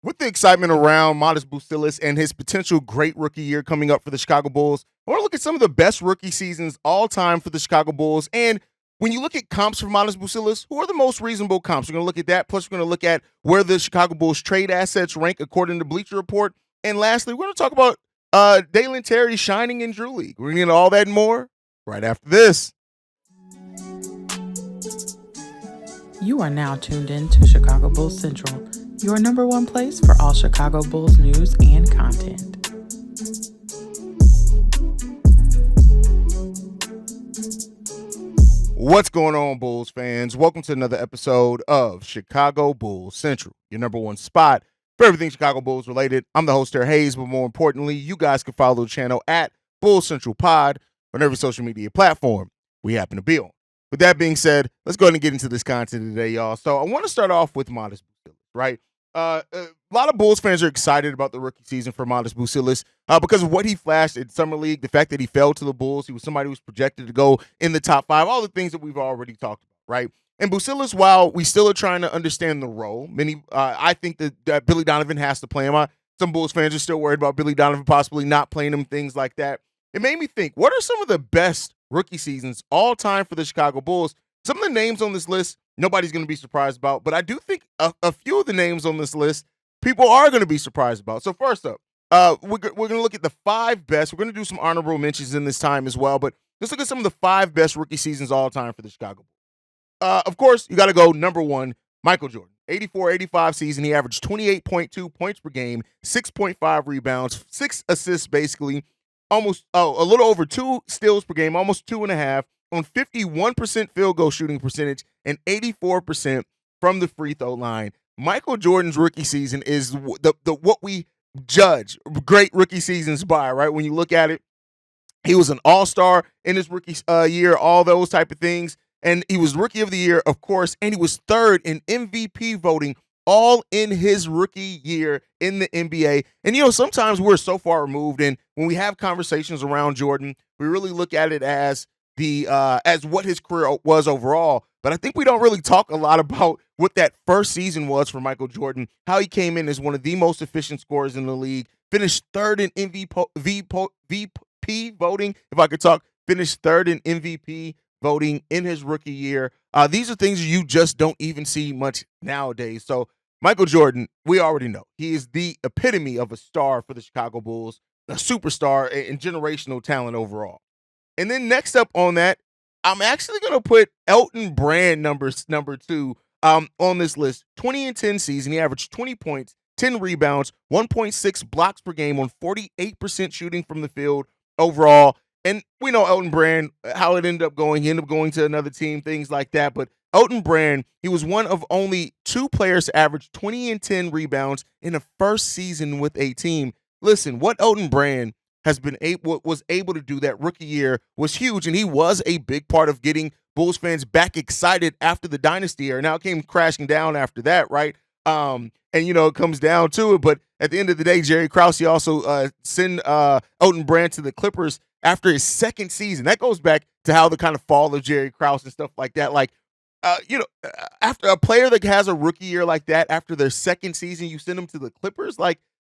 With the excitement around Matas Buzelis and his potential great rookie year coming up for the Chicago Bulls, I want to look at some of the best rookie seasons all time for the Chicago Bulls. And when you look at comps for Matas Buzelis, who are the most reasonable comps? We're going to look at that. Plus, we're going to look at where the Chicago Bulls trade assets rank according to Bleacher Report. And lastly, we're going to talk about Dalen Terry shining in Drew League. We're going to get all that and more right after this. You are now tuned in to Chicago Bulls Central, your number one place for all Chicago Bulls news and content. What's going on, Bulls fans? Welcome to another episode of Chicago Bulls Central, your number one spot for everything Chicago Bulls related. I'm the host, Haize, but more importantly, you guys can follow the channel at Bulls Central Pod on every social media platform we happen to be on. With that being said, let's go ahead and get into this content today, y'all. So I want to start off with Matas Buzelis, right? A lot of Bulls fans are excited about the rookie season for Matas Buzelis because of what he flashed in Summer League, the fact that he fell to the Bulls. He was somebody who was projected to go in the top 5, all the things that we've already talked about, right? And Buzelis, while we still are trying to understand the role, I think that Billy Donovan has to play him. Some Bulls fans are still worried about Billy Donovan possibly not playing him, things like that. It made me think, what are some of the best rookie seasons all time for the Chicago Bulls? Some of the names on this list, nobody's going to be surprised about, but I do think a few of the names on this list, people are going to be surprised about. So first up, we're going to look at the 5 best. We're going to do some honorable mentions in this time as well, but let's look at some of the 5 best rookie seasons all time for the Chicago Bulls. Of course, you got to go number 1, Michael Jordan. 84-85 season, he averaged 28.2 points per game, 6.5 rebounds, 6 assists basically, a little over 2 steals per game, almost 2.5, on 51% field goal shooting percentage and 84% from the free throw line. Michael Jordan's rookie season is the what we judge great rookie seasons by, right? When you look at it, he was an all-star in his rookie year, all those type of things. And he was rookie of the year, of course, and he was 3rd in MVP voting all in his rookie year in the NBA. And, sometimes we're so far removed, and when we have conversations around Jordan, we really look at it as as what his career was overall. But I think we don't really talk a lot about what that first season was for Michael Jordan, how he came in as one of the most efficient scorers in the league, finished 3rd in MVP voting, if I could talk, finished 3rd in MVP voting in his rookie year. These are things you just don't even see much nowadays. So Michael Jordan, we already know. He is the epitome of a star for the Chicago Bulls, a superstar and generational talent overall. And then next up on that, I'm actually going to put Elton Brand number 2 on this list. 20-10 season, he averaged 20 points, 10 rebounds, 1.6 blocks per game on 48% shooting from the field overall. And we know Elton Brand, how it ended up going. He ended up going to another team, things like that. But Elton Brand, he was one of only 2 players to average 20 and 10 rebounds in the first season with a team. Listen, what Elton Brand was able to do that rookie year was huge, and he was a big part of getting Bulls fans back excited after the dynasty era. Now it came crashing down after that, right? And it comes down to it, but at the end of the day, Jerry Krause, he also sent Elton Brand to the Clippers after his 2nd season. That goes back to how the kind of fall of Jerry Krause and stuff like that. After a player that has a rookie year like that, after their 2nd season, you send them to the Clippers,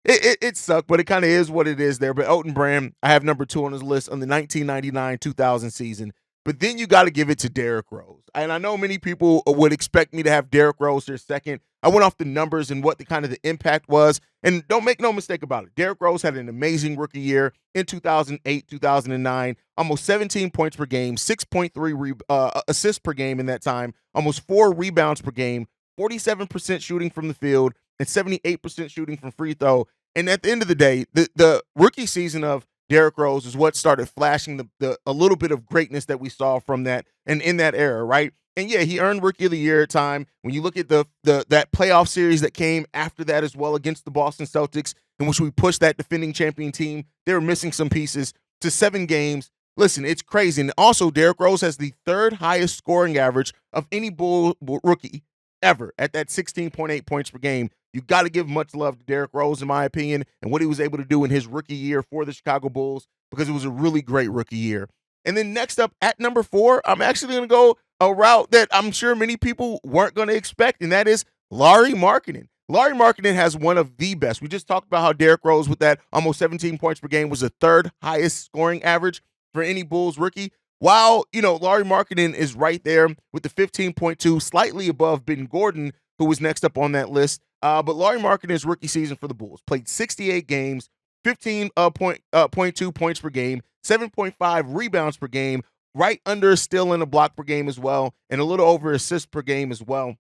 it sucked, but it kind of is what it is there. But Elton Brand, I have number 2 on his list on the 1999-2000 season. But then you got to give it to Derrick Rose. And I know many people would expect me to have Derrick Rose here second. I went off the numbers and what the impact was. And don't make no mistake about it. Derrick Rose had an amazing rookie year in 2008, 2009. Almost 17 points per game, 6.3 assists per game in that time, almost 4 rebounds per game, 47% shooting from the field, and 78% shooting from free throw. And at the end of the day, the rookie season of Derrick Rose is what started flashing a little bit of greatness that we saw from that and in that era, right? And yeah, he earned Rookie of the Year at time. When you look at that playoff series that came after that as well against the Boston Celtics, in which we pushed that defending champion team, they were missing some pieces to 7 games. Listen, it's crazy. And also, Derrick Rose has the 3rd highest scoring average of any Bull rookie ever at that 16.8 points per game. You got to give much love to Derrick Rose, in my opinion, and what he was able to do in his rookie year for the Chicago Bulls, because it was a really great rookie year. And then next up at number 4, I'm actually going to go a route that I'm sure many people weren't going to expect, and that is Lauri Markkanen. Lauri Markkanen has one of the best. We just talked about how Derrick Rose, with that almost 17 points per game, was the third highest scoring average for any Bulls rookie. While, Lauri Markkanen is right there with the 15.2, slightly above Ben Gordon, who was next up on that list. But Lauri Markkanen's rookie season for the Bulls played 68 games, 15.2 points per game, 7.5 rebounds per game, right under a steal and a block per game as well, and a little over assists per game as well.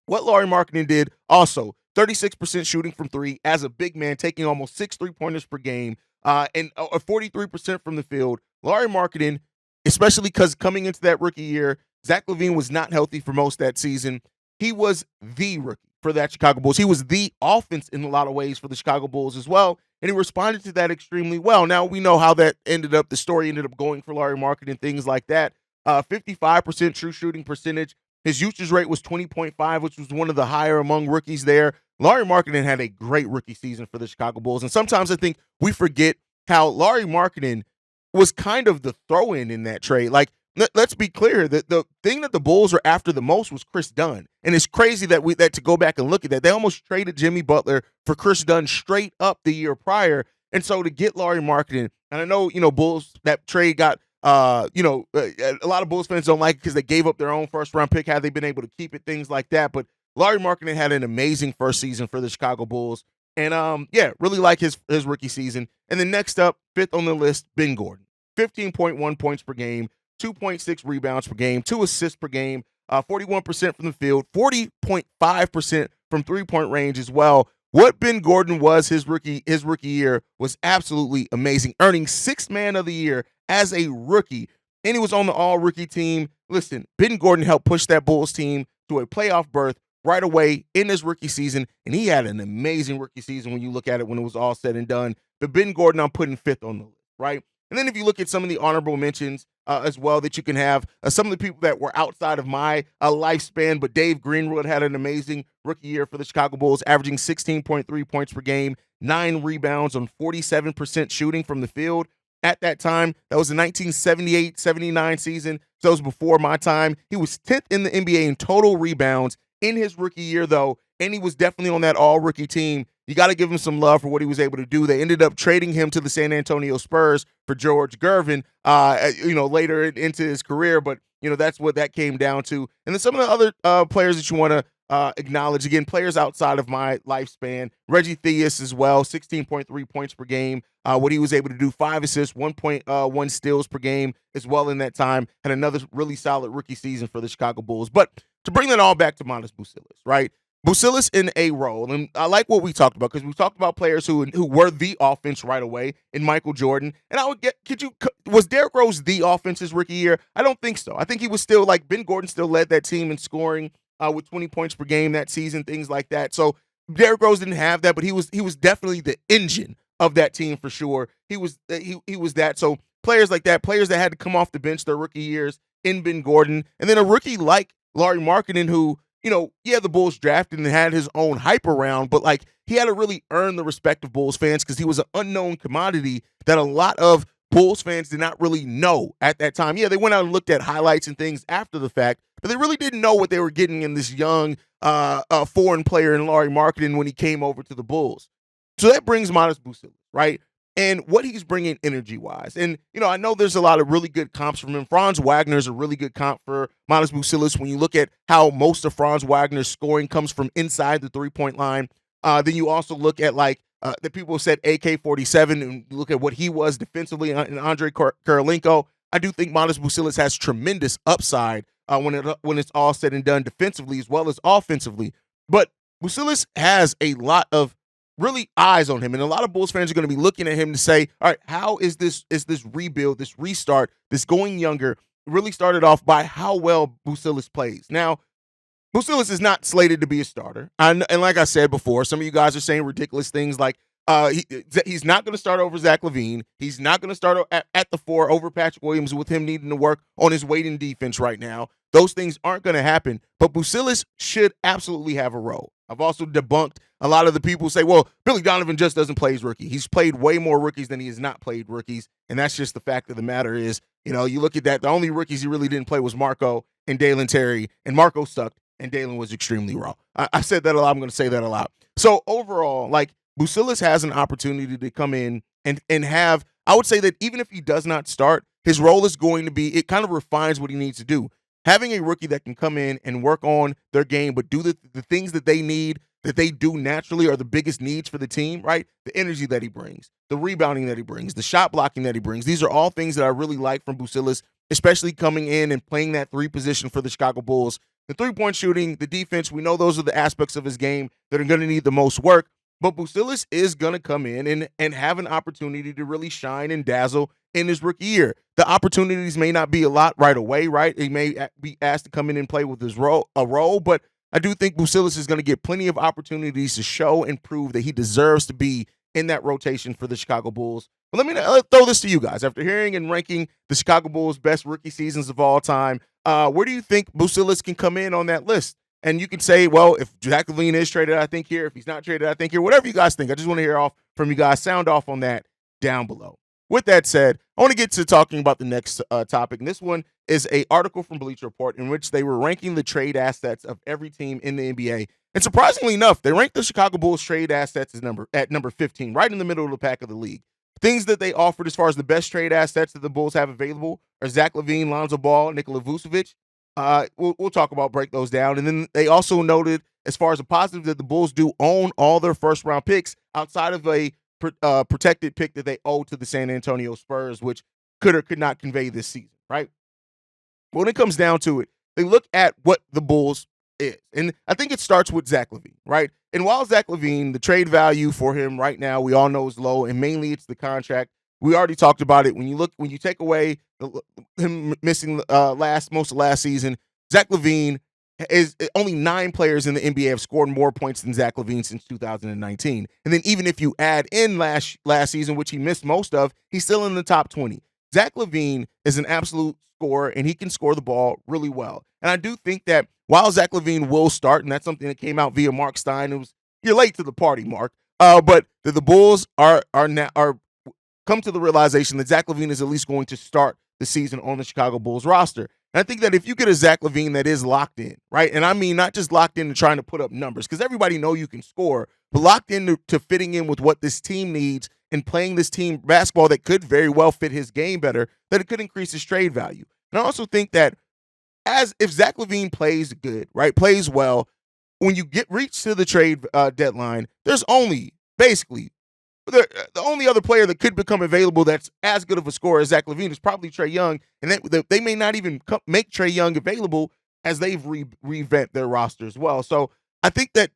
What Lauri Markkanen did also, 36% shooting from three as a big man, taking almost 6 3-pointers per game, and 43% from the field. Lauri Markkanen, especially because coming into that rookie year, Zach LaVine was not healthy for most of that season. He was the rookie for that Chicago Bulls. He was the offense in a lot of ways for the Chicago Bulls as well, and he responded to that extremely well. Now, we know how that ended up. The story ended up going for Lauri Markkanen, things like that. 55% true shooting percentage. His usage rate was 20.5, which was one of the higher among rookies there. Lauri Markkanen had a great rookie season for the Chicago Bulls, and sometimes I think we forget how Lauri Markkanen was kind of the throw-in in that trade. Like, let's be clear, that the thing that the Bulls are after the most was Chris Dunn. And it's crazy that to go back and look at that. They almost traded Jimmy Butler for Chris Dunn straight up the year prior. And so to get Lauri Markkanen, and I know, Bulls, that trade got, a lot of Bulls fans don't like it because they gave up their own first-round pick. Had they been able to keep it, things like that. But Lauri Markkanen had an amazing first season for the Chicago Bulls. And, really like his rookie season. And then next up, fifth on the list, Ben Gordon. 15.1 points per game, 2.6 rebounds per game, 2 assists per game, 41% from the field, 40.5% from three-point range as well. What Ben Gordon was his rookie year was absolutely amazing, earning Sixth Man of the Year as a rookie, and he was on the all-rookie team. Listen, Ben Gordon helped push that Bulls team to a playoff berth right away in his rookie season, and he had an amazing rookie season when you look at it when it was all said and done. But Ben Gordon, I'm putting fifth on the list, right? And then if you look at some of the honorable mentions as well that you can have, some of the people that were outside of my lifespan, but Dave Greenwood had an amazing rookie year for the Chicago Bulls, averaging 16.3 points per game, 9 rebounds on 47% shooting from the field. At that time, that was the 1978-79 season, so it was before my time. He was 10th in the NBA in total rebounds in his rookie year, though, and he was definitely on that all-rookie team. You got to give him some love for what he was able to do. They ended up trading him to the San Antonio Spurs for George Gervin, later into his career. But, that's what that came down to. And then some of the other players that you want to acknowledge, again, players outside of my lifespan. Reggie Theus as well, 16.3 points per game. What he was able to do, 5 assists, 1.1 steals per game as well in that time. Had another really solid rookie season for the Chicago Bulls. But to bring that all back to Matas Buzelis, right? Buzelis in a role, and I like what we talked about because we talked about players who were the offense right away in Michael Jordan. And I would get, was Derrick Rose the offense his rookie year? I don't think so. I think he was still, like, Ben Gordon still led that team in scoring with 20 points per game that season, things like that. So Derrick Rose didn't have that, but he was definitely the engine of that team for sure. He was that. So players like that, players that had to come off the bench their rookie years in Ben Gordon, and then a rookie like Lauri Markkanen who, the Bulls drafted and had his own hype around, but like he had to really earn the respect of Bulls fans because he was an unknown commodity that a lot of Bulls fans did not really know at that time. Yeah, they went out and looked at highlights and things after the fact, but they really didn't know what they were getting in this young foreign player in Lauri Markkanen when he came over to the Bulls. So that brings Matas Buzelis, right? And what he's bringing energy-wise. And, I know there's a lot of really good comps from him. Franz Wagner's a really good comp for Matas Buzelis when you look at how most of Franz Wagner's scoring comes from inside the three-point line. Then you also look at, the people said AK-47 and look at what he was defensively in Andre Kirilenko. I do think Matas Buzelis has tremendous upside when it's all said and done defensively as well as offensively. But Buzelis has a lot of really eyes on him, and a lot of Bulls fans are going to be looking at him to say, all right, how is this rebuild, this restart, this going younger really started off by how well Buzelis plays. Now, Buzelis is not slated to be a starter, and like I said before, some of you guys are saying ridiculous things like he's not going to start over Zach LaVine. He's not going to start at the 4 over Patrick Williams with him needing to work on his weight and defense right now. Those things aren't going to happen, but Buzelis should absolutely have a role. I've also debunked a lot of the people who say, well, Billy Donovan just doesn't play his rookie. He's played way more rookies than he has not played rookies, and that's just the fact of the matter is, you look at that, the only rookies he really didn't play was Marco and Dalen Terry, and Marco sucked. and Dalen was extremely raw. I said that a lot. I'm going to say that a lot. So overall, like Buzelis has an opportunity to come in and have. I would say that even if he does not start, his role is going to be. It kind of refines what he needs to do. Having a rookie that can come in and work on their game, but do the things that they need, that they do naturally, are the biggest needs for the team, right? The energy that he brings, the rebounding that he brings, the shot blocking that he brings. These are all things that I really like from Buzelis, especially coming in and playing that 3 position for the Chicago Bulls. The 3-point shooting, the defense, we know those are the aspects of his game that are going to need the most work. But Buzelis is going to come in and have an opportunity to really shine and dazzle in his rookie year. The opportunities may not be a lot right away, right? He may be asked to come in and play with his role, but I do think Buzelis is going to get plenty of opportunities to show and prove that he deserves to be in that rotation for the Chicago Bulls. But let me throw this to you guys. After hearing and ranking the Chicago Bulls' best rookie seasons of all time, where do you think Buzelis can come in on that list? And you can say, well, if Zach LaVine is traded, I think here. If he's not traded, I think here. Whatever you guys think. I just want to hear off from you guys. Sound off on that down below. With that said, I want to get to talking about the next topic. And this one is an article from Bleacher Report in which they were ranking the trade assets of every team in the NBA. And surprisingly enough, they ranked the Chicago Bulls trade assets at number 15, right in the middle of the pack of the league. Things that they offered as far as the best trade assets that the Bulls have available are Zach LaVine, Lonzo Ball, Nikola Vucevic. We'll talk about, break those down. And then they also noted, as far as a positive, that the Bulls do own all their first-round picks outside of a protected pick that they owe to the San Antonio Spurs, which could or could not convey this season, right? When it comes down to it, they look at what the Bulls is. And I think it starts with Zach LaVine, right? And while Zach LaVine, the trade value for him right now, we all know is low, and mainly it's the contract. We already talked about it. When you take away him missing most of last season, Zach LaVine is only 9 players in the NBA have scored more points than Zach LaVine since 2019. And then even if you add in last season, which he missed most of, he's still in the top 20. Zach LaVine is an absolute scorer, and he can score the ball really well. And I do think that while Zach LaVine will start, and that's something that came out via Mark Stein, you're late to the party, Mark. But the Bulls are come to the realization that Zach LaVine is at least going to start the season on the Chicago Bulls roster. And I think that if you get a Zach LaVine that is locked in, right? And I mean not just locked in and trying to put up numbers, because everybody know you can score, but locked in to fitting in with what this team needs and playing this team basketball that could very well fit his game better, that it could increase his trade value. And I also think that if Zach LaVine plays good, right, plays well, when you reach to the trade deadline, there's only basically the only other player that could become available that's as good of a scorer as Zach LaVine is probably Trae Young, and they may not even make Trae Young available as they've revamped their roster as well. So I think that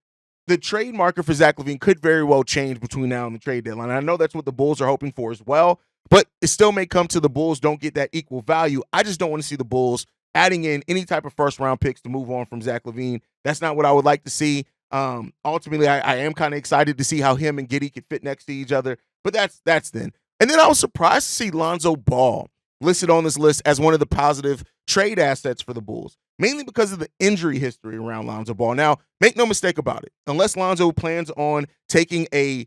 the trade market for Zach LaVine could very well change between now and the trade deadline. And I know that's what the Bulls are hoping for as well, but it still may come to the Bulls don't get that equal value. I just don't want to see the Bulls adding in any type of first-round picks to move on from Zach LaVine. That's not what I would like to see. Ultimately, I am kind of excited to see how him and Giddey could fit next to each other, but that's then. And then I was surprised to see Lonzo Ball listed on this list as one of the positive trade assets for the Bulls, mainly because of the injury history around Lonzo Ball. Now, make no mistake about it. Unless Lonzo plans on taking a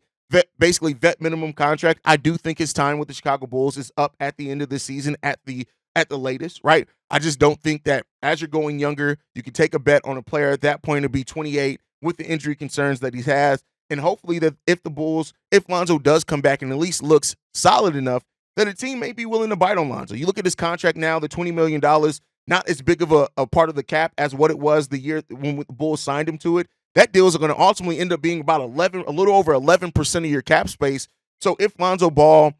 basically vet minimum contract, I do think his time with the Chicago Bulls is up at the end of the season at the latest, right? I just don't think that as you're going younger, you can take a bet on a player at that point to be 28 with the injury concerns that he has. And hopefully that if Lonzo does come back and at least looks solid enough, that a team may be willing to bite on Lonzo. You look at his contract now, the $20 million, not as big of a part of the cap as what it was the year when the Bulls signed him to it. That deal is going to ultimately end up being about a little over 11% of your cap space. So if Lonzo Ball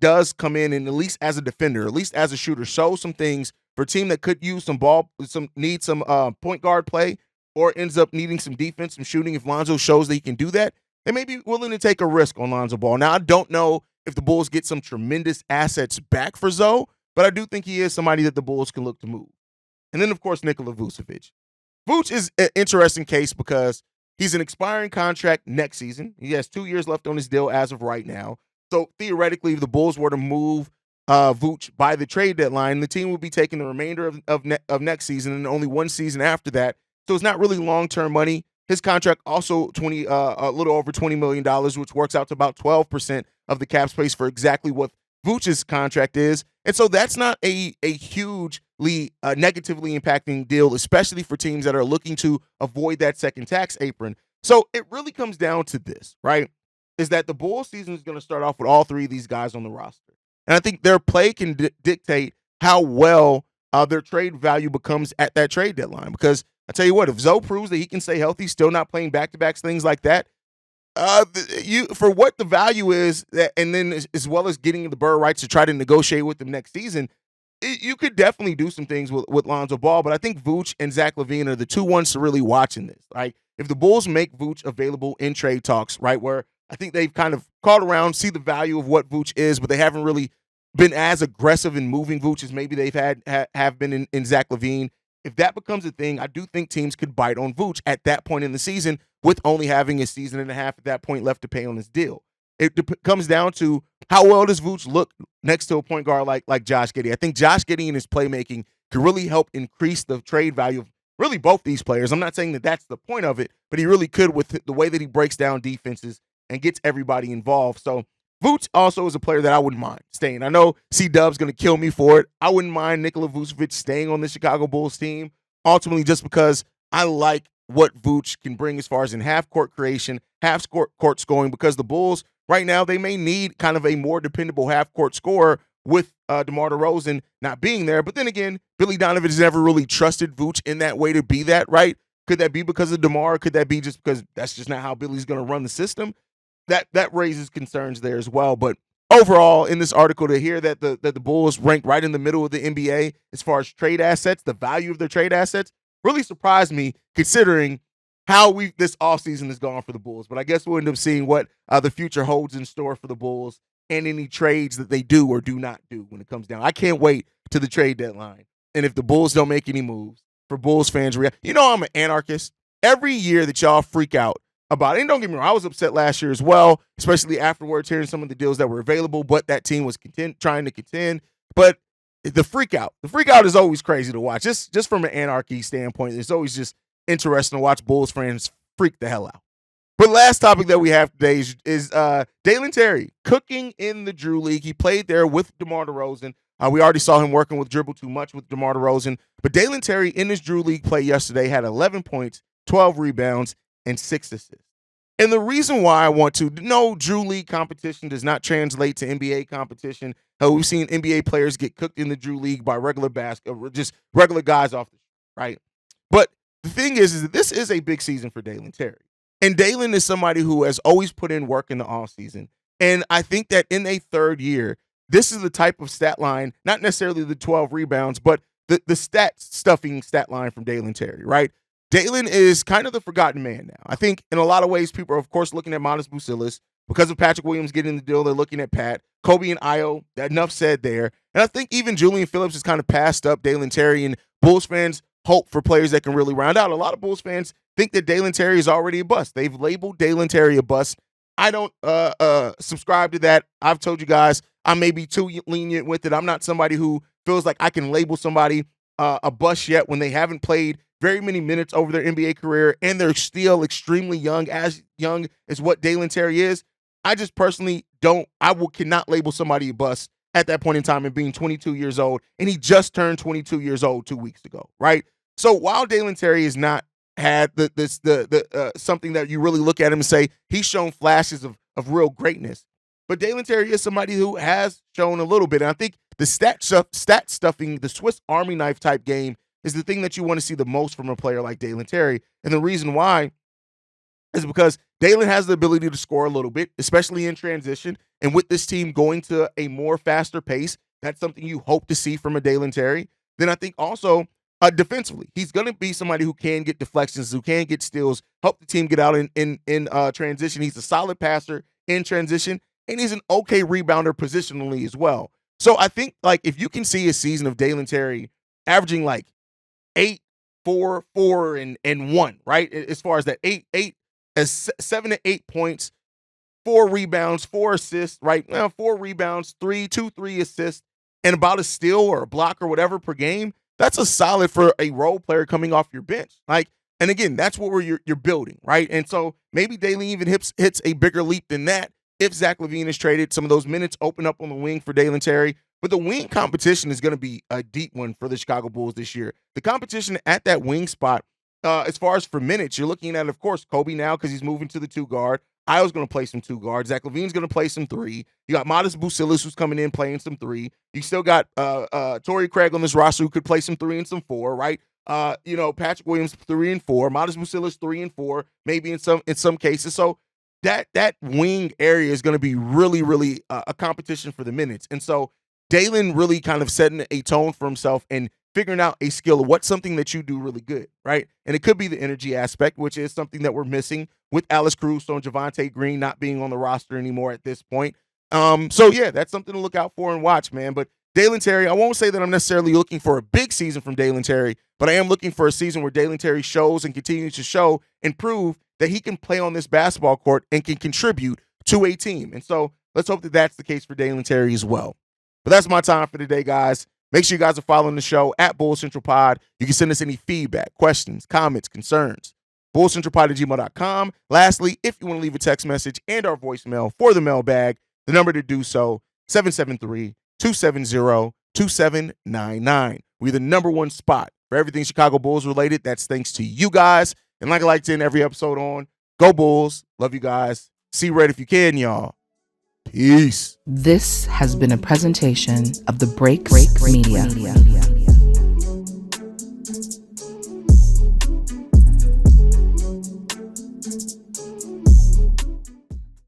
does come in and at least as a defender, at least as a shooter, show some things for a team that could use some point guard play, or ends up needing some defense, some shooting, if Lonzo shows that he can do that, they may be willing to take a risk on Lonzo Ball. Now, I don't know if the Bulls get some tremendous assets back for Zoe, but I do think he is somebody that the Bulls can look to move. And then, of course, Nikola Vucevic. Vuce is an interesting case because he's an expiring contract next season. He has 2 years left on his deal as of right now. So, theoretically, if the Bulls were to move Vuce by the trade deadline, the team would be taking the remainder of next season and only one season after that. So it's not really long-term money. His contract also a little over $20 million, which works out to about 12% of the cap space for exactly what Vooch's contract is. And so that's not a hugely negatively impacting deal, especially for teams that are looking to avoid that second tax apron. So it really comes down to this, right? Is that the Bulls season is going to start off with all three of these guys on the roster. And I think their play can dictate how well their trade value becomes at that trade deadline. Because I tell you what, if Zoe proves that he can stay healthy, still not playing back-to-backs, things like that, you for what the value is, that, and then as well as getting the bird rights to try to negotiate with them next season, you could definitely do some things with Lonzo Ball. But I think Vooch and Zach LaVine are the two ones to really watch in this. Right? If the Bulls make Vooch available in trade talks, right, where I think they've kind of called around, see the value of what Vooch is, but they haven't really been as aggressive in moving Vooch as maybe they've have been in Zach LaVine. If that becomes a thing, I do think teams could bite on Vooch at that point in the season, with only having a season and a half at that point left to pay on his deal. It comes down to how well does Vooch look next to a point guard like Josh Giddey. I think Josh Giddey and his playmaking could really help increase the trade value of really both these players. I'm not saying that that's the point of it, but he really could with the way that he breaks down defenses and gets everybody involved. So Vooch also is a player that I wouldn't mind staying. I know C-Dub's going to kill me for it. I wouldn't mind Nikola Vucevic staying on the Chicago Bulls team, ultimately just because I like what Vooch can bring as far as in half-court creation, half-court scoring, because the Bulls right now, they may need kind of a more dependable half-court scorer with DeMar DeRozan not being there. But then again, Billy Donovan has never really trusted Vooch in that way to be that, right? Could that be because of DeMar? Could that be just because that's just not how Billy's going to run the system? That raises concerns there as well. But overall, in this article, to hear that the Bulls rank right in the middle of the NBA as far as trade assets, the value of their trade assets, really surprised me considering how this offseason has gone for the Bulls. But I guess we'll end up seeing what the future holds in store for the Bulls and any trades that they do or do not do when it comes down. I can't wait to the trade deadline. And if the Bulls don't make any moves, for Bulls fans, you know I'm an anarchist. Every year that y'all freak out about it, and don't get me wrong, I was upset last year as well, especially afterwards hearing some of the deals that were available, but that team was trying to contend. But the freak out is always crazy to watch. Just from an anarchy standpoint, it's always just interesting to watch Bulls fans freak the hell out. But last topic that we have today is Dalen Terry cooking in the Drew League. He played there with DeMar DeRozan. We already saw him working with Dribble Too Much with DeMar DeRozan. But Dalen Terry in his Drew League play yesterday had 11 points, 12 rebounds, and 6 assists. And the reason why I want to, no, Drew League competition does not translate to NBA competition. We've seen NBA players get cooked in the Drew League by regular just regular guys off the street, right? But the thing is that this is a big season for Dalen Terry. And Dalen is somebody who has always put in work in the offseason. And I think that in a third year, this is the type of stat line, not necessarily the 12 rebounds, but the stuffing stat line from Dalen Terry, right? Dalen is kind of the forgotten man now. I think in a lot of ways, people are, of course, looking at Matas Buzelis. Because of Patrick Williams getting the deal, they're looking at Pat. Kobe and Io, enough said there. And I think even Julian Phillips has kind of passed up Dalen Terry, and Bulls fans hope for players that can really round out. A lot of Bulls fans think that Dalen Terry is already a bust. They've labeled Dalen Terry a bust. I don't subscribe to that. I've told you guys I may be too lenient with it. I'm not somebody who feels like I can label somebody a bust yet when they haven't played very many minutes over their NBA career and they're still extremely young as what Dalen Terry is. I just personally cannot label somebody a bust at that point in time and being 22 years old, and he just turned 22 years old 2 weeks ago, right? So while Dalen Terry has not had something that you really look at him and say he's shown flashes of real greatness, but Dalen Terry is somebody who has shown a little bit. And I think the stat stuffing, the Swiss Army knife type game is the thing that you want to see the most from a player like Dalen Terry. And the reason why is because Dalen has the ability to score a little bit, especially in transition. And with this team going to a more faster pace, that's something you hope to see from a Dalen Terry. Then I think also defensively, he's going to be somebody who can get deflections, who can get steals, help the team get out in transition. He's a solid passer in transition, and he's an okay rebounder positionally as well. So I think like if you can see a season of Dalen Terry averaging like 8, 4, 4, and 1, right? As far as that 7 to 8 points, 4 rebounds, 4 assists, right? 4 rebounds, 3 assists, and about a steal or a block or whatever per game. That's a solid for a role player coming off your bench. And again, that's what you're building, right? And so maybe Dalen even hits a bigger leap than that if Zach LaVine is traded, some of those minutes open up on the wing for Dalen Terry. But the wing competition is going to be a deep one for the Chicago Bulls this year. The competition at that wing spot, as far as for minutes, you're looking at, of course, Kobe now because he's moving to the 2 guard. Io's going to play some 2 guard. Zach LaVine's going to play some 3. You got Matas Buzelis who's coming in playing some 3. You still got Torrey Craig on this roster who could play some 3 and some 4, right? Patrick Williams 3 and 4, Matas Buzelis 3 and 4, maybe in some cases. So that wing area is going to be really, really a competition for the minutes. And so Dalen really kind of setting a tone for himself and figuring out a skill of what's something that you do really good, right? And it could be the energy aspect, which is something that we're missing with Alex Caruso and Javonte Green not being on the roster anymore at this point. That's something to look out for and watch, man. But Dalen Terry, I won't say that I'm necessarily looking for a big season from Dalen Terry, but I am looking for a season where Dalen Terry shows and continues to show and prove that he can play on this basketball court and can contribute to a team. And so let's hope that that's the case for Dalen Terry as well. But that's my time for today, guys. Make sure you guys are following the show at Bull Central Pod. You can send us any feedback, questions, comments, concerns. BullCentralPod@gmail.com. Lastly, if you want to leave a text message and our voicemail for the mailbag, the number to do so, 773-270-2799. We're the number one spot for everything Chicago Bulls related. That's thanks to you guys. And like I like to end every episode on, go Bulls. Love you guys. See red if you can, y'all. Peace. This has been a presentation of the Break Media.